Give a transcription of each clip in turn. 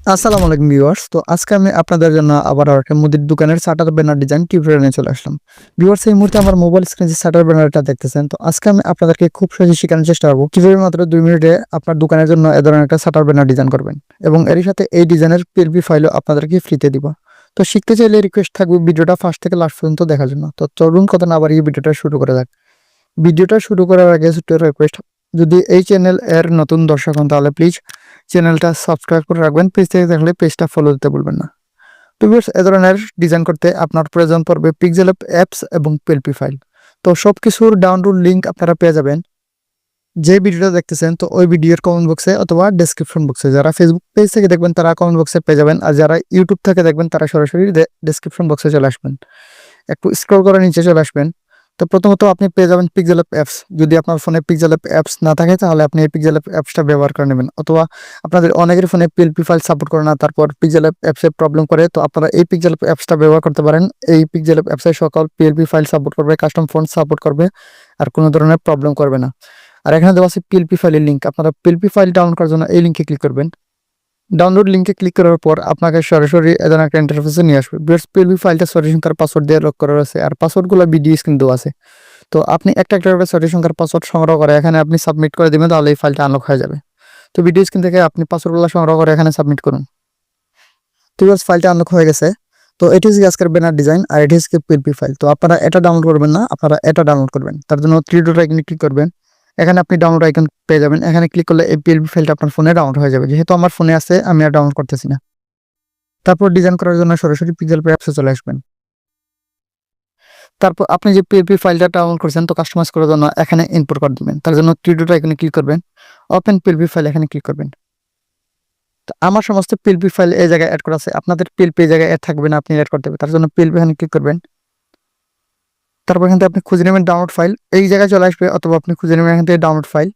আসসালামু আলাইকুম ভিউয়ার্স। তো আজকে আমি আপনাদের জন্য আবারও একটা মুদির দোকানের শাটার ব্যানার ডিজাইন টিউটোরিয়াল নিয়ে চলে আসলাম। ভিউয়ার্স, এই মুহূর্তে আমার মোবাইল স্ক্রিনে যে শাটার ব্যানারটা দেখতেছেন, তো আজকে আমি আপনাদেরকে খুব সহজে শেখানোর চেষ্টা করব কিভাবে মাত্র 2 মিনিটে আপনার দোকানের জন্য এ ধরনের একটা শাটার ব্যানার ডিজাইন করবেন এবং এরই সাথে এই ডিজাইনের পিএলপি ফাইলও আপনাদেরকে ফ্রিতে দিব। তো শিখতে চাইলে রিকোয়েস্ট থাকবে ভিডিওটা ফার্স্ট থেকে লাস্ট পর্যন্ত দেখার জন্য। তো চলুন কথা না বাড়িয়ে ভিডিওটা শুরু করা যাক। ভিডিওটা শুরু করার আগে ছোট্ট রিকোয়েস্ট, যদি এই চ্যানেল এর নতুন দর্শক হন তাহলে প্লিজ চ্যানেলটা সাবস্ক্রাইব করে রাখবেন। পেজ থেকে দেখলে পেজটা ফলো দিতে ভুলবেন না। তো ভিউয়ার্স, এ ধরনের ডিজাইন করতে আপনার প্রয়োজন পড়বে পিক্সেল অ্যাপস এবং পিএলপি ফাইল। তো সব কিছুর ডাউনলোড লিঙ্ক আপনারা পেয়ে যাবেন যে ভিডিওটা দেখতেছেন, তো ওই ভিডিওর কমেন্ট বক্সে অথবা ডেসক্রিপশন বক্সে। যারা ফেসবুক পেজ থেকে দেখবেন তারা কমেন্ট বক্সে পেয়ে যাবেন, আর যারা ইউটিউব থেকে দেখবেন তারা সরাসরি ডেসক্রিপশন বক্সে চলে আসবেন। একটু স্ক্রল করে নিচে চলে আসবেন। তো প্রথমত আপনি পেয়ে যাবেন পিক্সেল অ্যাপস। যদি আপনার ফোনে পিক্সেল অ্যাপস না থাকে তাহলে আপনি এই পিক্সেল অ্যাপসটা ব্যবহার করে নেবেন, অথবা আপনাদের অনেকের ফোনে পিএলপি ফাইল সাপোর্ট করে না, তারপর পিক্সেল অ্যাপসে প্রবলেম করে, তো আপনারা এই পিক্সেল অ্যাপসটা ব্যবহার করতে পারেন। এই পিক্সেল অ্যাপসে সকল পিএলপি ফাইল সাপোর্ট করবে, কাস্টম ফন্ট সাপোর্ট করবে, আর কোনো ধরনের প্রবলেম করবে না। আর এখানে দেওয়া আছে পিএলপি ফাইলের লিঙ্ক। আপনারা পিএলপি ফাইল ডাউনলোড করার জন্য এই লিঙ্কে ক্লিক করবেন। ডাউনলোড লিঙ্কে ক্লিক করার পর আপনাকে সরাসরি এ ধরনের একটা ইন্টারফেসে নিয়ে আসবে। পিএলপি ফাইলটা সরি সংখ্যার পাসওয়ার্ড দিয়ে লক করা আছে, আর পাসওয়ার্ডগুলো ভিডিও স্ক্রিন দেওয়া আছে। তো আপনি একটা করে সরি সংখ্যার পাসওয়ার্ড সংগ্রহ করে এখানে আপনি সাবমিট করে দিবেন, তাহলে এই ফাইলটা আনলক হয়ে যাবে। তো ভিডিও স্ক্রিন থেকে আপনি পাসওয়ার্ডগুলো সংগ্রহ করে এখানে সাবমিট করুন। তো ফাইলটা আনলক হয়ে গেছে। তো এটি হচ্ছে আজকের ব্যানার ডিজাইন, আর এটি হচ্ছে পিএলপি ফাইল। তো আপনারা এটা ডাউনলোড করবেন না, আপনারা এটা ডাউনলোড করবেন। তার জন্য থ্রি ডট আইকনে ক্লিক করবেন। এখানে আপনি ডাউনলোড আইকন পেয়ে যাবেন। এখানে ক্লিক করলে এই পিএলপি ফাইলটা আপনার ফোনে ডাউনলোড হয়ে যাবে। যেহেতু আমার ফোনে আছে আমি আর ডাউনলোড করতেছি না। তারপর ডিজাইন করার জন্য সরাসরি পিক্সেল অ্যাপসে চলে আসবেন। তারপর আপনি যে পিএলপি ফাইলটা ডাউনলোড করেছেন, তো কাস্টমাইজ করার জন্য এখানে ইনপুট করে দিবেন। তার জন্য থ্রি ডট আইকনে ক্লিক করবেন, ওপেন পিএলপি ফাইল এখানে ক্লিক করবেন। তো আমার সমস্ত পিএলপি ফাইল এই জায়গায় অ্যাড করা আছে, আপনাদের পিএলপি এই জায়গায় অ্যাড থাকবে না, আপনি অ্যাড করতে হবে। তার জন্য পিএলপি এখানে ক্লিক করবেন। তারপর এখান থেকে আপনি খুঁজে নেবেন ডাউনলোড ফাইল, এই জায়গায় চলে আসবে, অথবা আপনি খুঁজে নেবেন এখান থেকে ডাউনলোড ফাইল।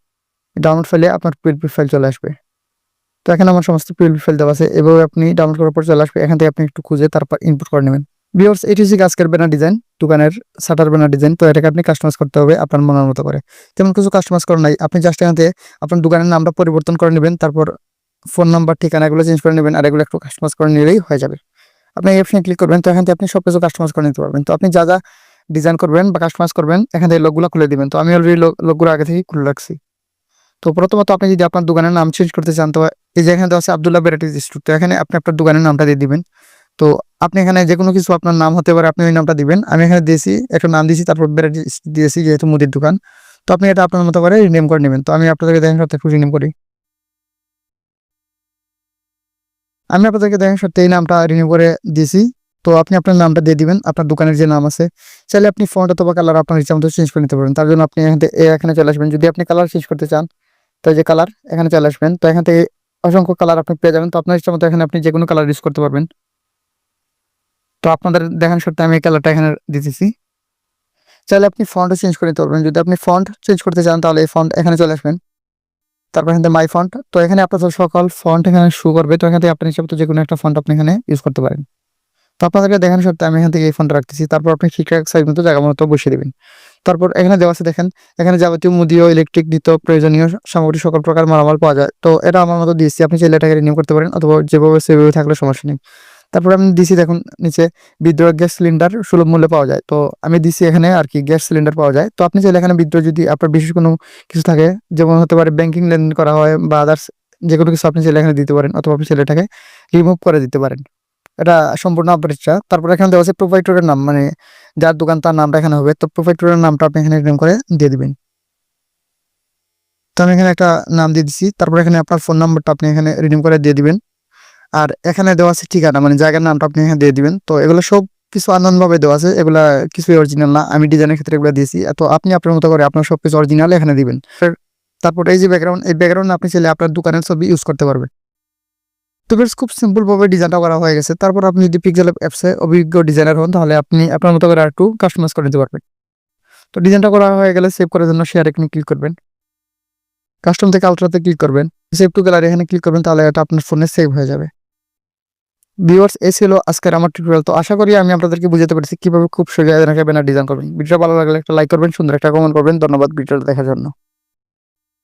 ডাউনলোড ফাইলে আপনার পিএলপি ফাইল চলে আসবে। তো এখানে আমার সমস্ত পিএলপি ফাইল দেওয়া আছে, এভাবে আপনি ডাউনলোড করার পর চলে আসবে। এখান থেকে আপনি একটু খুঁজে তারপর ইনপুট করে নেবেন। ভিউয়ার্স, এটি হচ্ছে আজকের ব্যানার ডিজাইন, দোকানের শাটার ব্যানার ডিজাইন। তো এটাকে আপনি কাস্টমাইজ করতে হবে আপনার মনের মতো করে। তেমন কিছু কাস্টমাইজ করা নাই, আপনি জাস্ট এখান থেকে আপনার দোকানের নামটা পরিবর্তন করে নেবেন, তারপর ফোন নাম্বার ঠিকানা এগুলো চেঞ্জ করে নেবেন, আর এগুলো একটু কাস্টমাইজ করে নিলেই হয়ে যাবে। আপনি এই অপশনে ক্লিক করবেন। তো এখান থেকে আপনি সবকিছু কাস্টমাইজ করে নিতে পারবেন। তো আপনি যা যা ডিজাইন করবেন বা কাস্টমাইজ করবেন এখান থেকে লোকগুলো খুলে দিবেন। তো আমি অলরেডি লোকগুলো আগে থেকে খুলে রাখছি। তো প্রথমত আপনি যদি আপনার দোকানের নাম চেঞ্জ করতে চান, তো এই যে এখানে দেওয়া আছে আব্দুল্লাহ ভ্যারাইটিজ স্টোর, তো এখানে আপনি আপনার দোকানের নামটা দিয়ে দিবেন। তো আপনি এখানে যে কোনো কিছু আপনার নাম হতে পারে, আপনি ওই নামটা দিবেন। আমি এখানে দিয়েছি একটা নাম দিয়েছি, তারপর ভ্যারাইটিজ দিয়েছি যেহেতু মুদির দোকান। তো আপনি এটা আপনার মতো করে রিনেম করে নেবেন। তো আমি আপনাদেরকে দেখেন সত্যি একটু রিনেম করি। আমি আপনাদেরকে দেখেন সত্যি এই নামটা রিনিউ করে দিয়েছি। তো আপনি আপনার নামটা দিয়ে দিবেন, আপনার দোকানের যে নাম আছে। চাইলে আপনি ফন্ট অথবা কালার আপনার ইচ্ছা মতো চেঞ্জ করে নিতে পারবেন। তার জন্য আপনি এখানে চলে আসবেন। যদি আপনি কালার চেঞ্জ করতে চান, তো এই যে কালার এখানে চলে আসবেন। তো এখান থেকে অসংখ্য কালার আপনি পেয়ে যাবেন। তো আপনার ইচ্ছা মতো এখানে আপনি যে কোনো কালার ইউজ করতে পারবেন। তো আপনাদের দেখান সত্ত্বে আমি এই কালারটা এখানে দিতেছি। চাইলে আপনি ফন্টও চেঞ্জ করে নিতে পারবেন। যদি আপনি ফন্ট চেঞ্জ করতে চান তাহলে এই ফন্ট এখানে চলে আসবেন। তারপর এখান থেকে মাই ফন্ট, তো এখানে আপনার সকল ফন্ট এখানে শো করবে। তো এখান থেকে আপনার ইচ্ছা মতো যে কোনো একটা ফন্ট আপনি এখানে ইউজ করতে পারেন। তো আপনাদেরকে দেখানো সত্ত্বে আমি এখান থেকে এই ফোনটা রাখতেছি। তারপর আপনি ঠিকঠাক সাইজ মতো জায়গা মতো বসিয়ে দেবেন। তারপর এখানে দেওয়া আছে দেখেন, এখানে যাবতীয় মুদি ও ইলেকট্রিক নিত্য প্রয়োজনীয় সামগ্রী সকল প্রকার মালামাল পাওয়া যায়। তো এটা আমার মতো দিয়েছি, আপনি চাইলে এটাকে রিনিউ করতে পারেন, অথবা যেভাবে সেভাবে থাকলে সমস্যা নেই। তারপর আমি দিছি দেখুন নিচে বিদ্যুৎ গ্যাস সিলিন্ডার সুলভ মূল্যে পাওয়া যায়। তো আমি দিছি এখানে আর কি গ্যাস সিলিন্ডার পাওয়া যায়। তো আপনি চাইলে এখানে বিদ্যুৎ যদি আপনার বিশেষ কোনো কিছু থাকে, যেমন হতে পারে ব্যাংকিং লেনদেন করা হয় বা আদার্স যে কোনো কিছু আপনি চাইলে এখানে দিতে পারেন, অথবা আপনি চাইলে এটাকে রিমুভ করে দিতে পারেন। এটা সম্পূর্ণ আপনার ইচ্ছা। তারপর এখানে দেওয়া আছে প্রোভাইডারের নাম, মানে যার দোকান তার নামটা এখানে হবে। তো প্রোভাইডারের নামটা আপনি এখানে রিনেম করে দিয়ে দিবেন। তো আমি এখানে একটা নাম দিয়ে দিচ্ছি। তারপর এখানে আপনার ফোন নাম্বারটা আপনি এখানে রিনেম করে দিয়ে দিবেন। আর এখানে দেওয়া আছে ঠিকানা, মানে জায়গার নামটা আপনি এখানে দিয়ে দিবেন। তো এগুলো সব কিছু আনন্দভাবে দেওয়া আছে, এগুলা কিছুই অরিজিনাল না, আমি ডিজাইনের ক্ষেত্রে এগুলো দিয়েছি। তো আপনি আপনার মতো করে আপনার সবকিছু অরিজিনাল এখানে দিবেন। তারপর এই যে ব্যাকগ্রাউন্ড, এই ব্যাকগ্রাউন্ড আপনি চাইলে আপনার দোকানের ছবি ইউজ করতে পারবেন। তো বেশ খুব সিম্পল ভাবে ডিজাইনটা করা হয়ে গেছে। তারপর আপনি যদি পিক্সেল অ্যাপসে অভিজ্ঞ ডিজাইনার হন তাহলে আপনি আপনার মতো করে আরেকটু কাস্টমাইজ করে নিতে পারবেন। তো ডিজাইনটা করা হয়ে গেলে সেভ করার জন্য শেয়ার এখানে ক্লিক করবেন। কাস্টম থেকে আলট্রাতে ক্লিক করবেন, সেভ টু গ্যালারি এখানে ক্লিক করবেন, তাহলে এটা আপনার ফোনে সেভ হয়ে যাবে। ভিউয়ার্স, এই ছিল আজকের আমার টিউটোরিয়াল। তো আশা করি আমি আপনাদেরকে বুঝাতে পেরেছি কিভাবে খুব সহজে ব্যানার ডিজাইন করবেন। ভিডিওটা ভালো লাগলে একটা লাইক করবেন, সুন্দর একটা কমেন্ট করবেন। ধন্যবাদ ভিডিওটা দেখার জন্য।